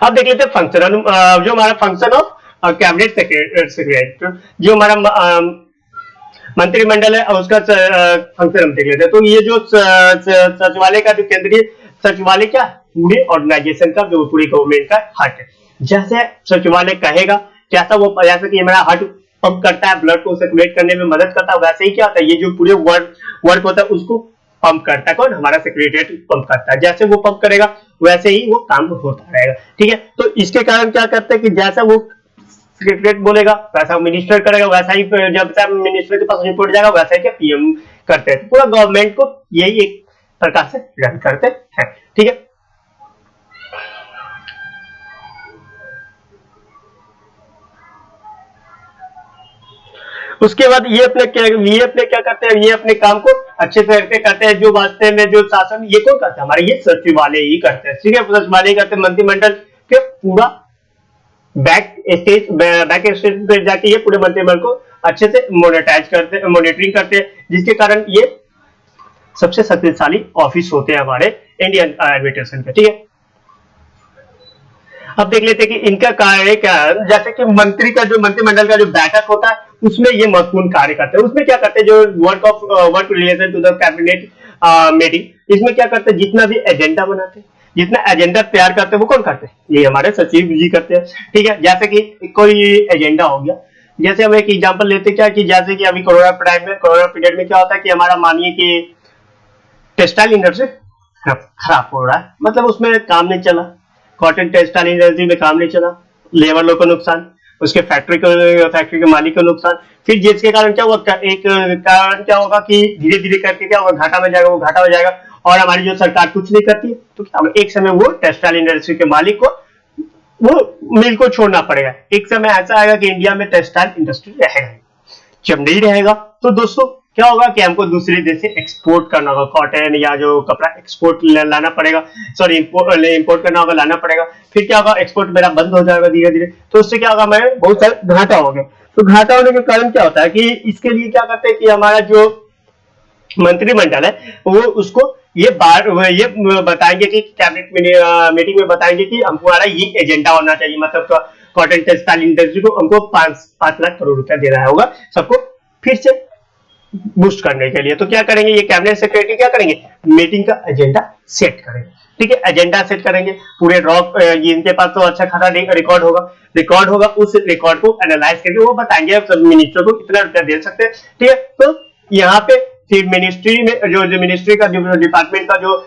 अब देख लेते हैं फंक्शन, जो हमारा फंक्शन ऑफ कैबिनेट सेक्रेटरी, जो हमारा मंत्रिमंडल है उसका फंक्शन हम देख लेते हैं। तो ये जो सचिवालय का जो केंद्रीय सचिवालय क्या पूरे ऑर्गेनाइजेशन का, जो पूरी गवर्नमेंट का हार्ट है। जैसे सचिवालय कहेगा कैसा वो, जैसे कि हमारा हार्ट पंप करता है, ब्लड को सर्कुलेट करने में मदद करता है, वैसे ही क्या होता है ये जो पूरे वर्क होता है उसको पंप करता है कौन, हमारा सेक्रेटरीट पंप करता है। जैसे वो पंप करेगा वैसे ही वो काम होता रहेगा, ठीक है। तो इसके कारण क्या करते हैं कि जैसा वो सेक्रेटरीट बोलेगा वैसा मिनिस्टर करेगा, वैसा ही जब तक मिनिस्टर के पास रिपोर्ट जाएगा वैसा ही क्या पीएम करते हैं। पूरा गवर्नमेंट को यही एक प्रकार से रन करते हैं, ठीक है। उसके बाद ये अपने क्या करते हैं, ये अपने काम को अच्छे से करते हैं। जो वास्तव में जो शासन ये कौन करता है, हमारे ये सचिवालय ही करते हैं, ठीक है। सचिवालय करते हैं, मंत्रिमंडल के पूरा बैक स्टेज पे जाके ये पूरे मंत्रिमंडल को अच्छे से मॉनिटरिंग करते हैं, जिसके कारण ये सबसे शक्तिशाली ऑफिस होते हैं हमारे इंडियन एडमिनिस्ट्रेशन के, ठीक है। अब देख लेते हैं कि इनका कार्य क्या है। जैसे कि मंत्रिमंडल का जो बैठक होता है उसमें ये महत्वपूर्ण कार्य करते हैं। उसमें क्या करते हैं, जो work related to the cabinet meeting, इसमें क्या करते हैं, जितना भी एजेंडा बनाते हैं, जितना एजेंडा तैयार करते हैं वो कौन करते हैं, ये हमारे सचिव जी करते हैं, ठीक है। जैसे कि कोई एजेंडा हो गया, जैसे हम एक एग्जांपल लेते क्या कि जैसे कि अभी कोरोना पीरियड में क्या होता है कि हमारा मानिए कि टेक्सटाइल इंडस्ट्री खराब हो रहा है, मतलब उसमें काम नहीं चला, कॉटन टेक्सटाइल इंडस्ट्री में काम नहीं चला, लेबर लोग को नुकसान, उसके फैक्ट्री के मालिक को नुकसान। फिर जिसके कारण क्या हुआ, एक कारण क्या होगा कि धीरे धीरे करके क्या होगा, घाटा में जाएगा, वो घाटा हो जाएगा और हमारी जो सरकार कुछ नहीं करती है, तो क्या होगा, एक समय वो टेक्सटाइल इंडस्ट्री के मालिक को वो मिल को छोड़ना पड़ेगा। एक समय ऐसा आएगा कि इंडिया में टेक्सटाइल इंडस्ट्री रहेगा, जब नहीं रहेगा तो दोस्तों क्या होगा कि हमको दूसरे देश से एक्सपोर्ट करना होगा, कॉटन या जो कपड़ा एक्सपोर्ट लाना पड़ेगा, सॉरी इंपोर्ट करना होगा, लाना पड़ेगा। फिर क्या होगा, एक्सपोर्ट मेरा बंद हो जाएगा धीरे धीरे, तो उससे क्या होगा, मैं बहुत सारा घाटा हो गया। तो घाटा होने के कारण क्या होता है कि इसके लिए क्या करते हैं कि हमारा जो मंत्रिमंडल है वो उसको ये बताएंगे कि कैबिनेट मीटिंग में बताएंगे कि हमारा ये एजेंडा होना चाहिए, मतलब कॉटन टेक्सटाइल इंडस्ट्री को हमको 5 लाख करोड़ रुपया देना होगा सबको फिर से बूस्ट करने के लिए। तो क्या करेंगे, ये कैबिनेट सेक्रेटरी क्या करेंगे, मीटिंग का एजेंडा सेट करेंगे, ठीक है। एजेंडा सेट करेंगे, पूरे इनके पास तो अच्छा खासा रिकॉर्ड होगा, उस रिकॉर्ड को एनालाइज करके वो बताएंगे सब मिनिस्टर को कितना रुपया दे सकते हैं, ठीक है। तो यहाँ पे फिर मिनिस्ट्री में जो मिनिस्ट्री का जो डिपार्टमेंट का जो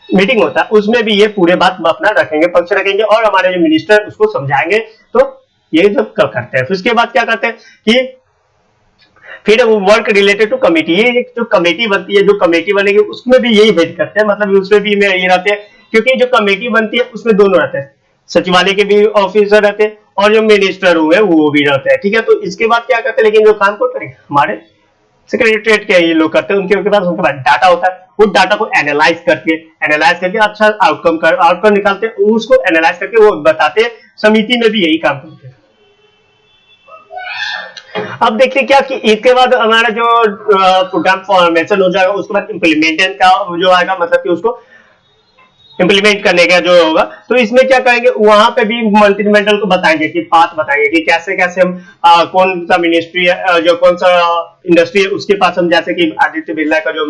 मीटिंग होता है उसमें भी ये पूरे बात अपना पक्ष रखेंगे और हमारे जो मिनिस्टर उसको समझाएंगे। तो ये सब करते हैं। फिर उसके बाद क्या करते हैं कि फिर वर्क रिलेटेड टू कमेटी, ये जो कमेटी बनती है, जो कमेटी बनेगी उसमें भी यही हेड करते हैं, मतलब उसमें भी ये रहते हैं, क्योंकि जो कमेटी बनती है उसमें दोनों रहते हैं, सचिवालय के भी ऑफिसर रहते हैं और जो मिनिस्टर हुए वो भी रहते हैं, ठीक है। तो इसके बाद क्या करते हैं, लेकिन जो काम को करेंगे हमारे सेक्रेटरीट के ये लोग करते हैं, उनके पास डाटा होता है, वो डाटा को एनालाइज करके अच्छा आउटकम निकालते हैं, उसको एनालाइज करके वो बताते हैं। समिति में भी यही काम करते हैं। अब देखते क्या कि इसके बाद हमारा जो प्रोग्राम फॉर्मेशन हो जाएगा, उसके बाद इम्प्लीमेंटेशन का जो आएगा, मतलब कि उसको इम्प्लीमेंट करने का जो होगा, तो इसमें क्या करेंगे, वहां पे भी मंत्रिमंडल को बताएंगे कि पाथ बताएंगे कि कैसे कैसे हम कौन सा मिनिस्ट्री है, जो कौन सा इंडस्ट्री है उसके पास हम, जैसे कि आदित्य बिरला का जो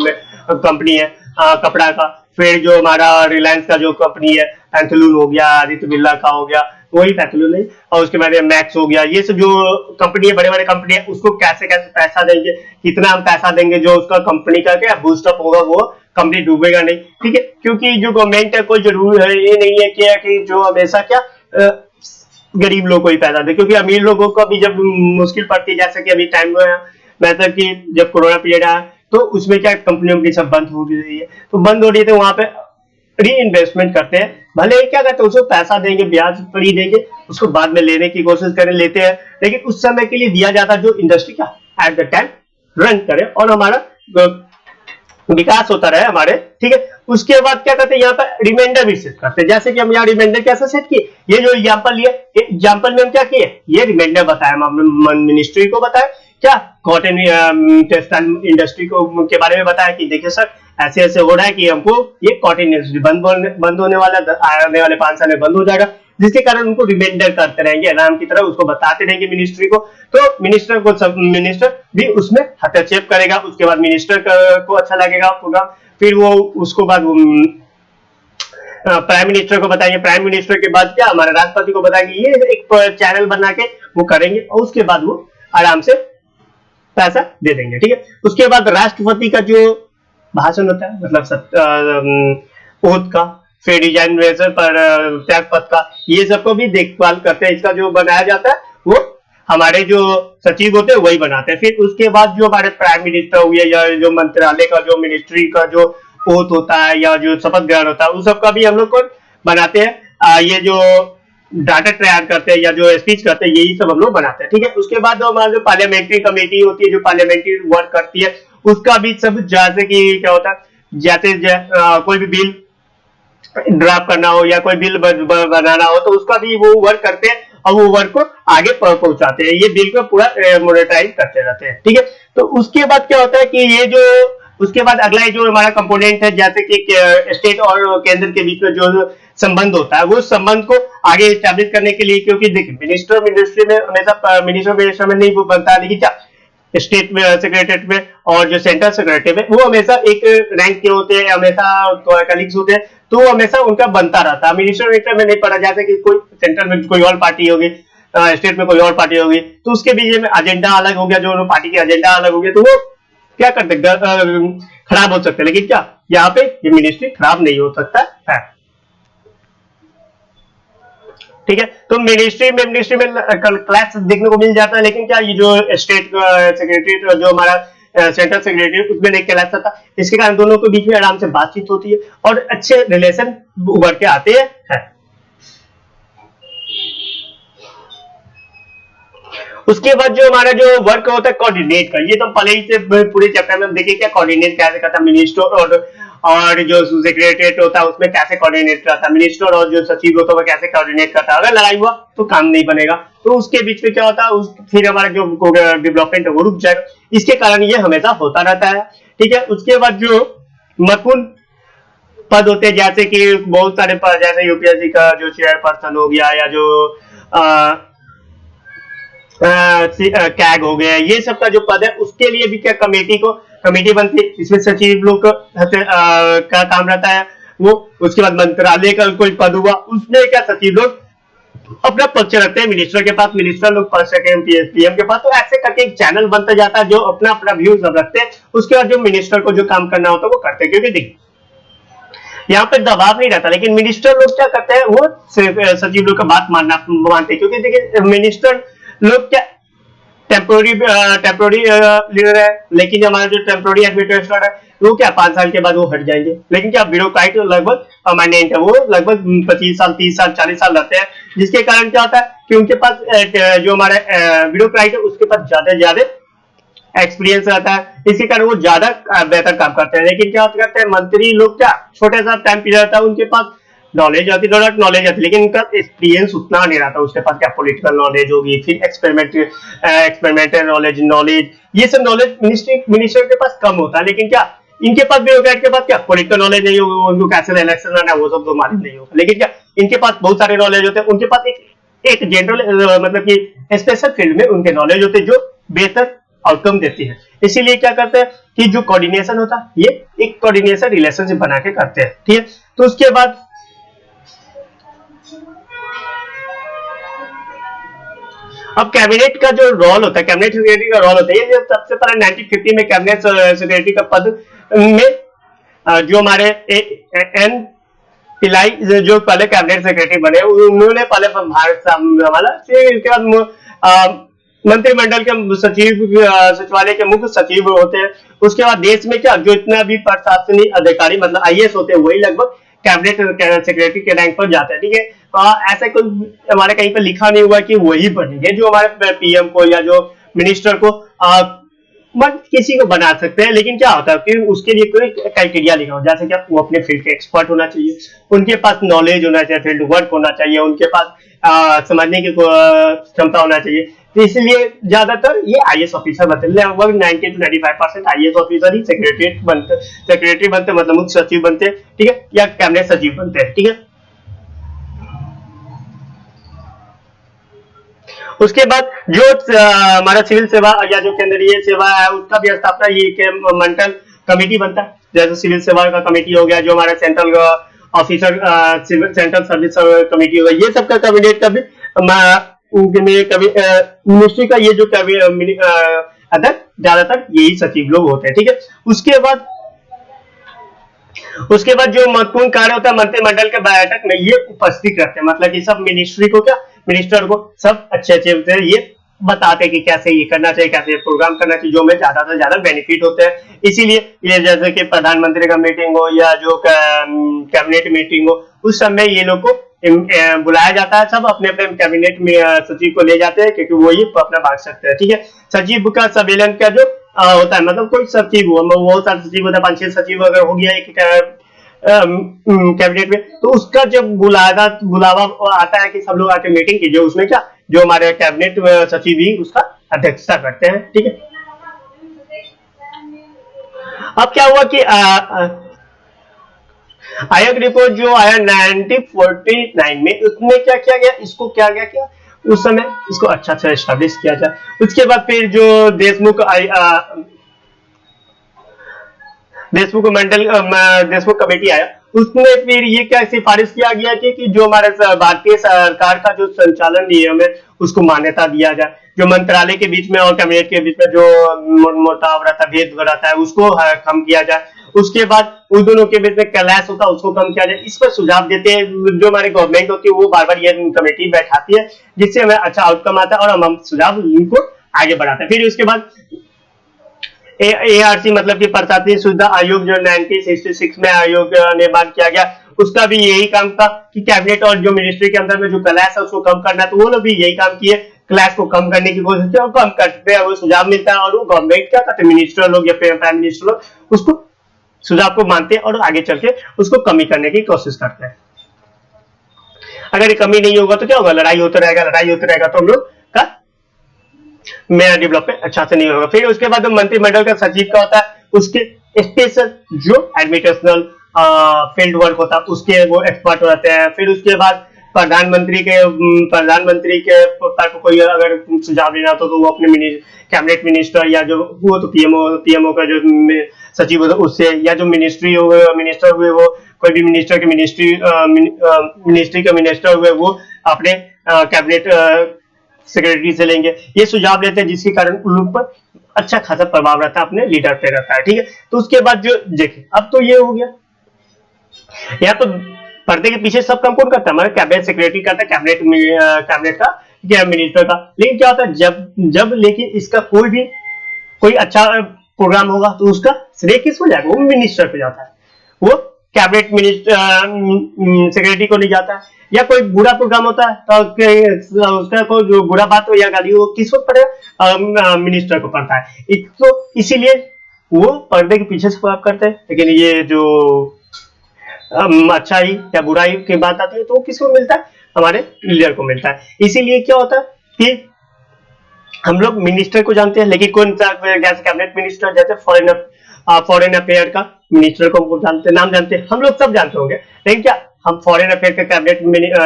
कंपनी है कपड़ा का, फिर जो हमारा रिलायंस का जो कंपनी है पैंथलून हो गया, आदित्य बिरला का हो गया, वही पैंथलून नहीं, और उसके बाद मैक्स हो गया, ये सब जो कंपनी है, बड़े बड़े कंपनी है, उसको कैसे कैसे पैसा देंगे, कितना हम पैसा देंगे, जो उसका कंपनी का क्या बूस्टअप होगा, वो कंपनी डूबेगा नहीं, ठीक है। क्योंकि जो गवर्नमेंट है कोई जरूरी है ये नहीं है कि जो हमेशा क्या गरीब लोगों को ही पैसा दे, क्योंकि अमीर लोगों को भी जब मुश्किल पड़ती है, जैसे कि अभी टाइम में मतलब कि जब कोरोना पीरियड आया तो उसमें क्या कंपनी सब बंद हो रही है, तो बंद हो रही है, तो वहां पे री इन्वेस्टमेंट करते हैं, भले ही क्या करते हैं उसको पैसा देंगे, ब्याज पर ही देंगे, उसको बाद में लेने की कोशिश करें, लेते हैं, लेकिन उस समय के लिए दिया जाता है जो इंडस्ट्री का एट द टाइम रन करे और हमारा विकास होता रहे हमारे, ठीक है। उसके बाद क्या करते हैं, यहाँ पर रिमाइंडर भी सेट करते हैं, जैसे कि हम यहाँ रिमाइंडर कैसे सेट किए, ये जो एग्जांपल लिए, एग्जांपल में हम क्या किए, ये रिमाइंडर बताया, मिनिस्ट्री को बताया क्या, कॉटन टेक्सटाइल इंडस्ट्री को के बारे में बताया कि देखिए सर ऐसे ऐसे हो रहा है कि हमको ये कॉन्टिन्यूसली बंद होने वाला, आने वाले 5 साल में बंद हो जाएगा, जिसके कारण उनको रिमाइंडर करते रहेंगे, अलार्म की तरह उसको बताते रहेंगे मिनिस्ट्री को। तो मिनिस्टर भी उसमें हस्तक्षेप करेगा, उसके बाद मिनिस्टर को अच्छा लगेगा प्रोग्राम, फिर वो उसको बाद प्राइम मिनिस्टर को बताएंगे, प्राइम मिनिस्टर के बाद क्या हमारे राष्ट्रपति को बताएंगे, ये एक चैनल बना के वो करेंगे और उसके बाद वो आराम से पैसा दे देंगे। ठीक है, उसके बाद राष्ट्रपति का जो भाषण होता है, मतलब ओथ का, फिर रिजाइनेशन पर त्याग पद का, ये सबको भी देखभाल करते हैं। इसका जो बनाया जाता है वो हमारे जो सचिव होते हैं वही बनाते हैं। फिर उसके बाद जो हमारे प्राइम मिनिस्टर हुए या जो मंत्रालय का जो मिनिस्ट्री का जो ओथ होता है या जो शपथ ग्रहण होता है, उस सबका भी हम लोग को बनाते हैं। ये जो डाटा तैयार करते हैं या जो स्पीच करते हैं, यही सब हम लोग बनाते हैं। ठीक है, उसके बाद हमारे जो पार्लियामेंट्री कमेटी होती है, जो पार्लियामेंट्री वर्क करती है, उसका भी सब, जैसे कि क्या होता है, जैसे कोई भी बिल ड्राफ्ट करना हो या कोई बिल बनाना हो, तो उसका भी वो वर्क करते हैं और वो वर्क को आगे पहुंचाते हैं। ये बिल को पूरा मॉनिटराइज करते रहते हैं। ठीक है, तो उसके बाद क्या होता है कि ये जो उसके बाद अगला जो हमारा कंपोनेंट है, जैसे कि स्टेट और केंद्र के बीच में जो संबंध होता है, वो संबंध को आगे स्टैब्लिश करने के लिए, क्योंकि देखिए मिनिस्ट्री में हमेशा मिनिस्टर में नहीं बनता है, लेकिन क्या स्टेट में सेक्रेटरीट में और जो सेंट्रल सेक्रेटरी में वो हमेशा एक रैंक के होते हैं, हमेशा कलीग्स होते हैं, तो वो हमेशा उनका बनता रहता है। मिनिस्टर में नहीं पड़ा, जैसे कि कोई सेंट्रल में कोई और पार्टी होगी, स्टेट में कोई और पार्टी होगी, तो उसके बीच में एजेंडा अलग हो गया, जो पार्टी के एजेंडा अलग हो गया, तो वो क्या करते खराब हो सकते हैं। लेकिन क्या यहाँ पे ये मिनिस्ट्री खराब नहीं हो सकता है। ठीक है, तो मिनिस्ट्री में क्लास देखने को मिल जाता है, लेकिन क्या ये जो स्टेट सेक्रेटरी जो हमारा सेंट्रल सेक्रेटरी, उसमें नहीं क्लास आता, इसके कारण दोनों के बीच में आराम से बातचीत होती है और अच्छे रिलेशन उभर के आते हैं। उसके बाद जो हमारा जो वर्क होता है कोऑर्डिनेट का, ये तो पहले ही से पूरे चैप्टर में हम देखिए क्या कोऑर्डिनेट कैसे करता है मिनिस्टर और जो सेक्रेटरीट होता है उसमें कैसे कोऑर्डिनेट करता है, मिनिस्टर और जो सचिव होता है वो कैसे कोऑर्डिनेट करता है। अगर लड़ाई हुआ तो काम नहीं बनेगा, तो उसके बीच में क्या होता है, फिर हमारा जो डेवलपमेंट है वो रुक जाएगा। इसके कारण ये हमेशा होता रहता है। ठीक है, उसके बाद जो महत्वपूर्ण पद होते हैं, जैसे कि बहुत सारे पद, जैसे यूपीएससी का जो चेयरपर्सन हो गया या जो कैग हो गया, ये सब का जो पद है उसके लिए भी क्या कमेटी बनती है, इसमें सचिव लोग का काम रहता है वो। उसके बाद मंत्रालय का कोई पद हुआ, उसमें क्या सचिव लोग अपना पक्ष रखते हैं मिनिस्टर के पास, मिनिस्टर लोग पक्ष रखते हैं पीएम के पास, तो ऐसे करके एक चैनल बनता जाता है जो अपना अपना व्यू सब रखते हैं। उसके बाद जो मिनिस्टर को जो काम करना होता है वो करते हैं, क्योंकि देखिए यहाँ पे दबाव नहीं रहता, लेकिन मिनिस्टर लोग क्या करते हैं, वो सचिव लोग का बात मानते हैं, क्योंकि देखिए मिनिस्टर लोग क्या टेम्पोररी लीडर है, लेकिन हमारा जो टेम्पोररी एडमिनिस्ट्रेटर है वो क्या 5 साल के बाद वो हट जाएंगे। लेकिन क्या ब्यूरोक्रेट लगभग परमानेंट है, वो लगभग 25 साल 30 साल 40 साल रहते हैं, जिसके कारण क्या होता है कि उनके पास जो हमारा ब्यूरोक्रेट है उसके पास ज्यादा एक्सपीरियंस रहता है, इसी कारण वो ज्यादा बेहतर काम करते हैं। लेकिन क्या करते हैं मंत्री लोग, क्या छोटे सा टाइम पीरियड रहता है, उनके पास नॉलेज आती नॉलेज आती, लेकिन उनका एक्सपीरियंस उतना नहीं रहता। उसके पास क्या पॉलिटिकल नॉलेज होगी, फिर एक्सपेरिमेंटल नॉलेज, ये सब नॉलेज मिनिस्टर के पास कम होता है। लेकिन क्या इनके पास ब्यूरोक्रेट के पास क्या पॉलिटिकल नॉलेज नहीं होगा, उनको कैसे इलेक्शन लड़ना वो सब तो मालूम नहीं होगा। लेकिन क्या इनके पास बहुत सारे नॉलेज होते हैं, उनके पास एक जनरल मतलब कि स्पेशल फील्ड में उनके नॉलेज होते हैं जो बेहतर आउटकम देती है। इसीलिए क्या करते हैं कि जो कोऑर्डिनेशन होता है ये एक कोऑर्डिनेशन रिलेशनशिप बना के करते हैं। ठीक है, तो उसके बाद अब कैबिनेट का जो रोल होता है, कैबिनेट सेक्रेटरी का रोल होता है, ये सबसे पहले 1950 में कैबिनेट सेक्रेटरी का पद में जो हमारे एन पिलाई जो पहले कैबिनेट सेक्रेटरी बने, उन्होंने पहले भारत संभाला। इसके बाद मंत्रिमंडल के सचिव, सचिवालय के मुख्य सचिव होते हैं। उसके बाद देश में क्या जो इतना भी प्रशासनिक अधिकारी मतलब आईएएस होते हैं, वही लगभग कैबिनेट सेक्रेटरी के रैंक पर जाता है। ठीक है, ऐसा कोई हमारे कहीं पर लिखा नहीं हुआ कि वही बनेंगे जो हमारे पीएम को या जो मिनिस्टर को मन किसी को बना सकते हैं, लेकिन क्या होता है कि उसके लिए कोई क्राइटेरिया लिखा हो, जैसे कि वो अपने फील्ड के एक्सपर्ट होना चाहिए, उनके पास नॉलेज होना चाहिए, फील्ड वर्क होना चाहिए, उनके पास समझने की क्षमता होना चाहिए। तो इसलिए ज्यादातर ये आईएएस ऑफिसर बनते हैं, लगभग 90 to 95% IAS officer he secretary बनते मतलब मुख्य सचिव बनते हैं, ठीक है, या कैबिनेट सचिव बनते हैं, ठीक है। उसके बाद जो हमारा सिविल सेवा या जो केंद्रीय सेवा है उसका भी स्थापना ये मंडल कमेटी बनता है, जैसे सिविल सेवा का कमेटी हो गया, जो हमारा central officer central service committee होगा, ये सब का कैबिनेट का भी मिनिस्ट्री का ये जो अध्यक्ष ज्यादातर यही सचिव लोग होते हैं, ठीक है। उसके बाद जो महत्वपूर्ण कार्य होता है मंत्रिमंडल के बैठक में ये उपस्थित रहते हैं, मतलब कि सब मिनिस्ट्री को क्या मिनिस्टर को सब अच्छे अच्छे होते हैं, ये बताते हैं कि कैसे ये करना चाहिए, कैसे प्रोग्राम करना चाहिए, जो में ज्यादा से ज्यादा बेनिफिट होते हैं। इसीलिए ये जैसे कि प्रधानमंत्री का मीटिंग हो या जो कैबिनेट मीटिंग हो, उस समय ये लोग को बुलाया जाता है, सब अपने अपने कैबिनेट में सचिव को ले जाते हैं, क्योंकि वो ये अपना भाग सकते हैं, ठीक है। सचिव का सम्मेलन का जो होता है, मतलब कोई सचिव हुआ, बहुत सारे सचिव होता है, 5-6 सचिव अगर हो गया एक कैबिनेट में, तो उसका जब बुलावा आता है कि सब लोग आके मीटिंग कीजिए, उसमें क्या जो हमारे कैबिनेट सचिव ही उसका अध्यक्षता करते हैं, ठीक है। अब क्या हुआ कि आयोग रिपोर्ट जो आया 1949 में, उसमें क्या किया गया, इसको क्या उस समय इसको अच्छा से एस्टैब्लिश किया जाए। उसके बाद फिर जो देशमुख कमेटी आया, उसमें फिर ये क्या सिफारिश किया गया कि जो हमारे भारतीय सरकार का जो संचालन नियम है उसको मान्यता दिया जाए, जो मंत्रालय के बीच में और कैबिनेट के बीच में जो मोटाव रहता है, भेद रहता है, उसको कम किया जाए। उसके बाद उन दोनों के बीच में क्लैश होता है, उसको कम किया जाए। इस पर सुझाव देते हैं जो हमारी गवर्नमेंट होती है, वो बार बार ये कमेटी बैठाती है, जिससे हमें अच्छा आउटकम आता है और हम सुझाव इनको आगे बढ़ाते हैं। फिर उसके बाद एआरसी मतलब कि प्रशासनिक सुविधा आयोग जो 1966 में आयोग निर्माण किया गया, उसका भी यही काम था कि कैबिनेट और जो मिनिस्ट्री के अंदर में जो क्लैश है उसको कम करना, तो वो लोग भी यही काम किए, क्लैश को कम करने की कोशिश की और कम करते हैं, वो सुझाव मिलता है और वो गवर्नमेंट क्या करते हैं, मिनिस्टर लोग या प्राइम मिनिस्टर लोग उसको सुझाव को मानते हैं और आगे चल के उसको कमी करने की कोशिश करते हैं। अगर ये कमी नहीं होगा तो क्या होगा, लड़ाई होता रहेगा तो हम लोग का मेरा डेवलपमेंट अच्छा से नहीं होगा। फिर उसके बाद मंत्रिमंडल का सचिव का होता है, उसके स्पेशल जो एडमिनिस्ट्रेशनल फील्ड वर्क होता है उसके वो एक्सपर्ट रहते हैं। फिर उसके बाद प्रधानमंत्री के को कोई अगर सुझाव देना तो वो अपने कैबिनेट मिनिस्टर या जो वो तो पीएमओ का जो सचिव होता है उससे, या जो मिनिस्टर हुए वो कोई भी मिनिस्टर के मिनिस्ट्री के मिनिस्टर हुए वो अपने कैबिनेट सेक्रेटरी से लेंगे, ये सुझाव लेते हैं, जिसके कारण उन लोग पर अच्छा खासा प्रभाव रहता है, अपने लीडर पे रहता है, ठीक है। तो उसके बाद जो देखिए अब तो ये हो गया, यहाँ तो पर्दे के पीछे सब काम कौन करता है, हमारा कैबिनेट सेक्रेटरी करता है, कैबिनेट का या मिनिस्टर का। लेकिन क्या होता है जब लेकिन इसका कोई अच्छा प्रोग्राम होगा तो उसका श्रेय किसको जाएगा, वो मिनिस्टर पे जाता है, वो कैबिनेट मिनिस्टर सेक्रेटरी को नहीं जाता है। या कोई बुरा प्रोग्राम होता है तो उसका कोई जो बुरा बात हो या गाली हो किसको पड़ेगा, मिनिस्टर को पड़ता है। तो इसीलिए वो पर्दे के पीछे से बात करते हैं, लेकिन ये जो अच्छाई या बुराई की बात आती है तो किसको मिलता है, हमारे लीडर को मिलता है। इसीलिए क्या होता है कि हम लोग मिनिस्टर को जानते हैं, लेकिन कौन सा जैसे कैबिनेट मिनिस्टर, जैसे फॉरेन अफेयर का मिनिस्टर को नाम जानते हैं, हम लोग सब जानते होंगे, लेकिन क्या हम फॉरेन अफेयर का कैबिनेट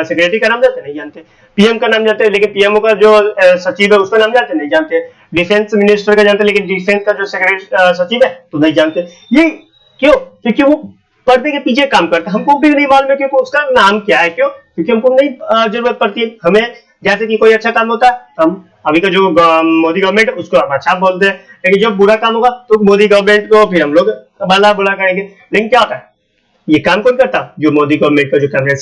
सेक्रेटरी का नाम जानते नहीं जानते, पीएम का नाम जानते हैं, लेकिन पीएमओ का जो सचिव है उसका नाम जानते नहीं जानते, डिफेंस मिनिस्टर का जानते, लेकिन डिफेंस का जो सेक्रेटरी सचिव है तो नहीं जानते। ये क्यों, क्योंकि वो पर्दे के पीछे काम करता है, हमको भी नहीं मालूम है कि उसका नाम क्या है, क्यों, क्योंकि हमको नहीं जरूरत पड़ती है। हमें जैसे कि कोई अच्छा काम होता है हम अभी का जो मोदी गवर्नमेंट है उसको हम अच्छा बोलते हैं, लेकिन जब बुरा काम होगा तो मोदी गवर्नमेंट को फिर हम लोग भला बुरा करेंगे। लेकिन क्या होता है, ये काम कौन करता है, जो मोदी गवर्नमेंट का जो कैबिनेट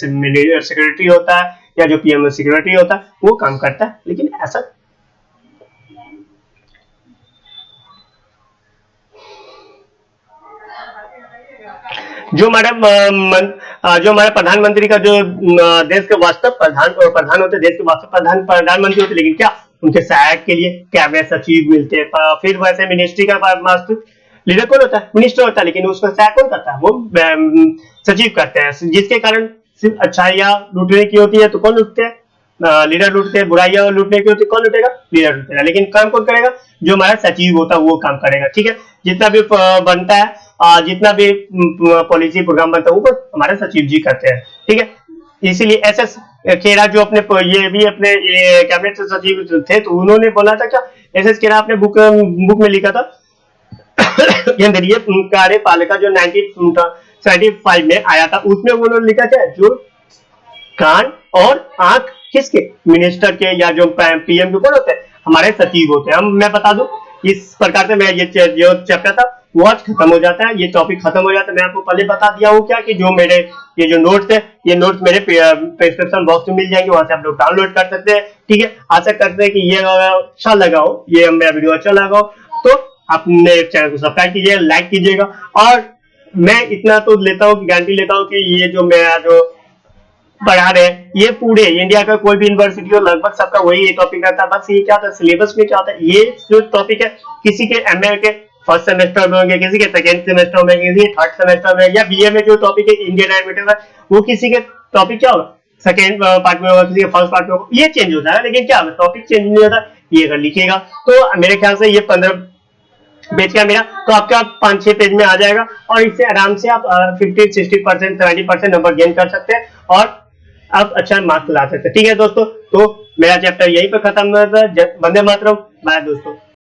सेक्रेटरी होता है या जो पीएम सेक्रेटरी होता है वो काम करता है। लेकिन ऐसा जो हमारे प्रधानमंत्री का जो देश के वास्तव प्रधान होते, देश के वास्तव प्रधानमंत्री होते, लेकिन क्या उनके सहायक के लिए कैबिनेट सचिव मिलते हैं। फिर वैसे मिनिस्ट्री का मास्टर लीडर कौन होता है? मिनिस्टर होता है, लेकिन उसका सहायक कौन करता है? वो सचिव करते हैं, जिसके कारण सिर्फ अच्छाइयाँ लूटने की होती है तो कौन लूटते हैं? लीडर लूटते हैं। बुराइयां लूटने की होती है कौन लूटेगा? लीडर लूटेगा। लेकिन काम कौन करेगा? जो हमारा सचिव होता है वो काम करेगा। ठीक है, जितना भी बनता है, जितना भी पॉलिसी प्रोग्राम बनता है वो हमारे सचिव जी करते हैं। ठीक है, इसीलिए एसएस खेड़ा जो अपने ये भी अपने कैबिनेट सचिव थे, तो उन्होंने बोला था क्या, एसएस खेड़ा अपने बुक में लिखा था केंद्रीय कार्यपालिका जो 1975 में आया था, उसमें उन्होंने लिखा था जो कान और आंख किसके? मिनिस्टर के, या जो पीएम के कौन होते हैं? हमारे सचिव होते हैं। हम मैं बता दूं, इस प्रकार से मैं ये जो चैप्टर था वो आज खत्म हो जाता है, ये टॉपिक खत्म हो जाता है। मैं आपको पहले बता दिया हूँ क्या कि जो मेरे ये जो नोट्स है, ये नोट्स मेरे डिस्क्रिप्शन बॉक्स में मिल जाएंगे, वहां से आप लोग डाउनलोड कर सकते हैं। ठीक है, आशा करते हैं कि ये अच्छा लगा हो, ये मेरा वीडियो अच्छा लगा हो, तो अपने चैनल को सब्सक्राइब कीजिए, लाइक कीजिएगा। और मैं इतना तो लेता हूँ, गारंटी लेता हूँ कि ये जो मेरा जो पढ़ा रहे हैं, ये पूरे इंडिया का कोई भी यूनिवर्सिटी हो लगभग सबका वही ये टॉपिक रहता है। बस ये क्या होता है, सिलेबस में क्या होता है, ये जो टॉपिक है किसी के एमए के फर्स्ट सेमेस्टर में होंगे, किसी के सेकेंड सेमेस्टर में, किसी के थर्ड सेमेस्टर में, या बीए में जो टॉपिक है इंडियन एडमिटेड है, वो किसी के टॉपिक क्या होगा, सेकेंड पार्ट में होगा, किसी के फर्स्ट पार्ट में होगा। ये चेंज होता है, लेकिन क्या टॉपिक चेंज नहीं होता। ये अगर लिखेगा तो मेरे ख्याल से ये 15 पेज का मेरा, तो आपका 5-6 पेज में आ जाएगा, और इससे आराम से आप 50-60% 70% नंबर गेन कर सकते हैं और आप अच्छा मार्क्स ला सकते हैं। ठीक है दोस्तों, तो मेरा चैप्टर यहीं पे खत्म होता है। वंदे मातरम। बाय दोस्तों।